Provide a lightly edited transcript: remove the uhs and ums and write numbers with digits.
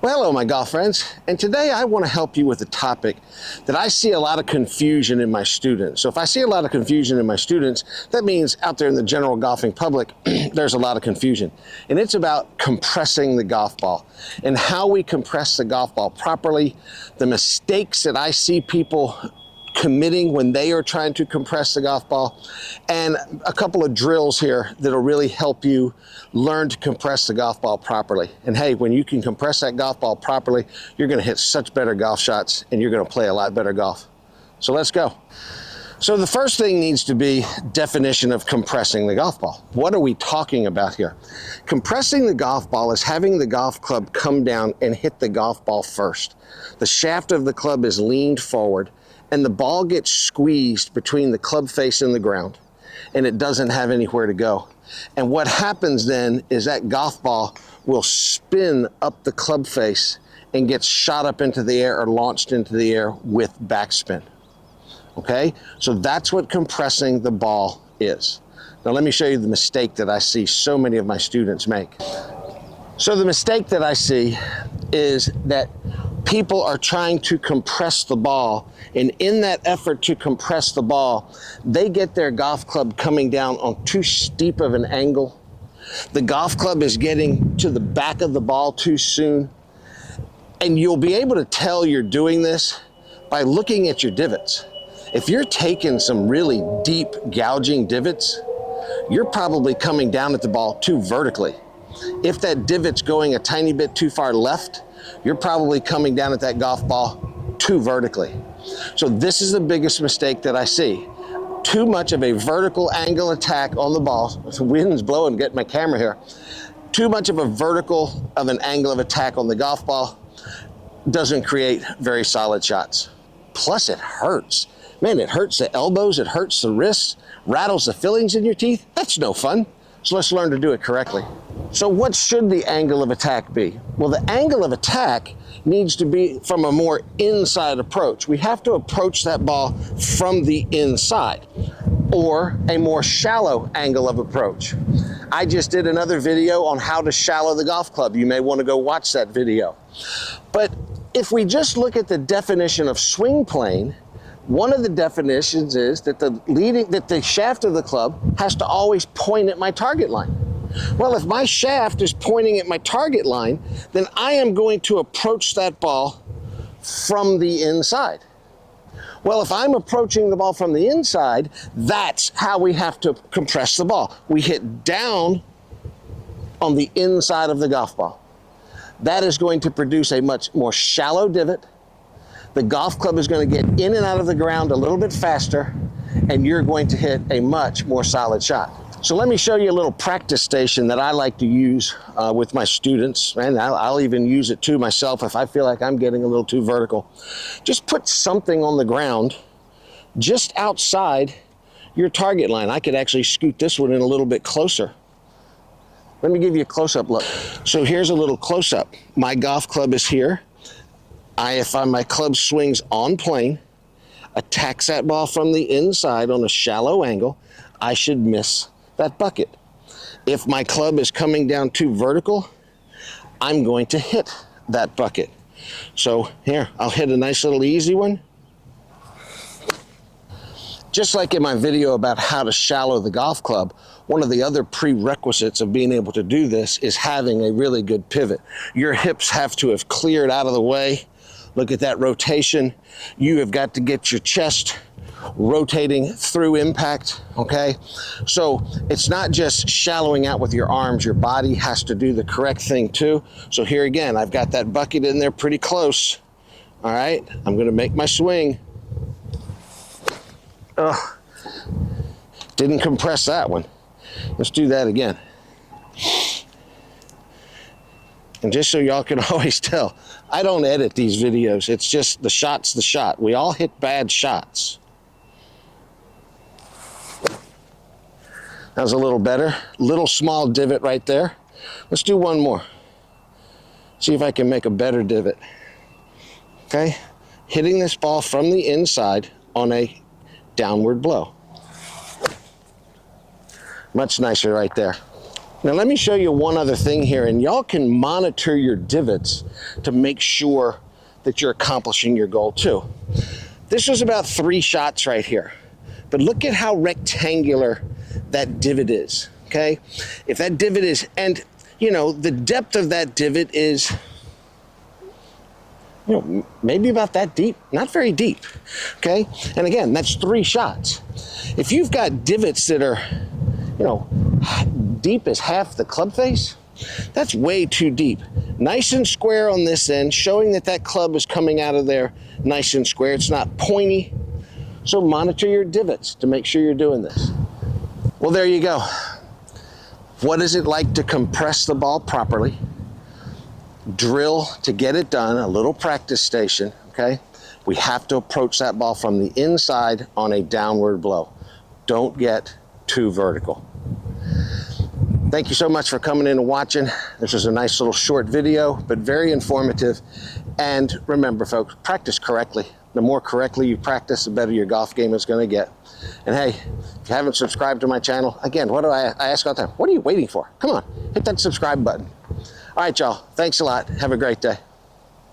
Well, hello, my golf friends, and today I want to help you with a topic that I see a lot of confusion in my students. So if I see a lot of confusion in my students, that means out there in the general golfing public, there's a lot of confusion. And it's about compressing the golf ball and how we compress the golf ball properly, the mistakes that I see people committing when they are trying to compress the golf ball, and a couple of drills here that'll really help you learn to compress the golf ball properly. And hey, when you can compress that golf ball properly, you're going to hit such better golf shots and you're going to play a lot better golf. So let's go. So the first thing needs to be definition of compressing the golf ball. What are we talking about here? Compressing the golf ball is having the golf club come down and hit the golf ball first. The shaft of the club is leaned forward and the ball gets squeezed between the club face and the ground, and it doesn't have anywhere to go. And what happens then is that golf ball will spin up the club face and gets shot up into the air or launched into the air with backspin. Okay, so that's what compressing the ball is. Now let me show you the mistake that I see so many of my students make. So the mistake that I see is that people are trying to compress the ball, and in that effort to compress the ball, they get their golf club coming down on too steep of an angle. The golf club is getting to the back of the ball too soon, and you'll be able to tell you're doing this by looking at your divots. If you're taking some really deep gouging divots, you're probably coming down at the ball too vertically. If that divot's going a tiny bit too far left, you're probably coming down at that golf ball too vertically. So this is the biggest mistake that I see. Too much of a vertical angle attack on the ball. The wind's blowing, get my camera here. Too much of a vertical of an angle of attack on the golf ball doesn't create very solid shots. Plus it hurts. Man, it hurts the elbows, it hurts the wrists, rattles the fillings in your teeth. That's no fun. So let's learn to do it correctly. So what should the angle of attack be? Well, the angle of attack needs to be from a more inside approach. We have to approach that ball from the inside, or a more shallow angle of approach. I just did another video on how to shallow the golf club. You may want to go watch that video. But if we just look at the definition of swing plane, one of the definitions is that the shaft of the club has to always point at my target line. Well, if my shaft is pointing at my target line, then I am going to approach that ball from the inside. Well, if I'm approaching the ball from the inside, that's how we have to compress the ball. We hit down on the inside of the golf ball. That is going to produce a much more shallow divot. The golf club is going to get in and out of the ground a little bit faster, and you're going to hit a much more solid shot. So let me show you a little practice station that I like to use with my students, and I'll even use it too myself if I feel like I'm getting a little too vertical. Just put something on the ground just outside your target line. I could actually scoot this one in a little bit closer. Let me give you a close-up look. So here's a little close-up. My golf club is here. If my club swings on plane, attacks that ball from the inside on a shallow angle, I should miss that bucket. If my club is coming down too vertical, I'm going to hit that bucket. So here, I'll hit a nice little easy one. Just like in my video about how to shallow the golf club, one of the other prerequisites of being able to do this is having a really good pivot. Your hips have to have cleared out of the way. Look at that rotation. You have got to get your chest rotating through impact, okay? So it's not just shallowing out with your arms, your body has to do the correct thing too. So here again, I've got that bucket in there pretty close. All right, I'm gonna make my swing. Oh, didn't compress that one. Let's do that again. And just so y'all can always tell, I don't edit these videos. It's just the shot's the shot. We all hit bad shots. That was a little better. Little small divot right there. Let's do one more. See if I can make a better divot. Okay, hitting this ball from the inside on a downward blow. Much nicer right there. Now let me show you one other thing here, and y'all can monitor your divots to make sure that you're accomplishing your goal too. This was about 3 shots right here, but look at how rectangular that divot is, okay? If that divot is, and you know, the depth of that divot is, you know, maybe about that deep, not very deep, okay? And again, that's 3 shots. If you've got divots that are, you know, deep as half the club face, that's way too deep. Nice and square on this end, showing that that club is coming out of there nice and square. It's not pointy. So monitor your divots to make sure you're doing this. Well, there you go. What is it like to compress the ball properly? Drill to get it done, a little practice station, okay? We have to approach that ball from the inside on a downward blow. Don't get too vertical. Thank you so much for coming in and watching. This was a nice little short video, but very informative. And remember, folks, practice correctly. The more correctly you practice, the better your golf game is going to get. And hey, if you haven't subscribed to my channel, again, what do I ask all the time? What are you waiting for? Come on, hit that subscribe button. All right, y'all. Thanks a lot. Have a great day.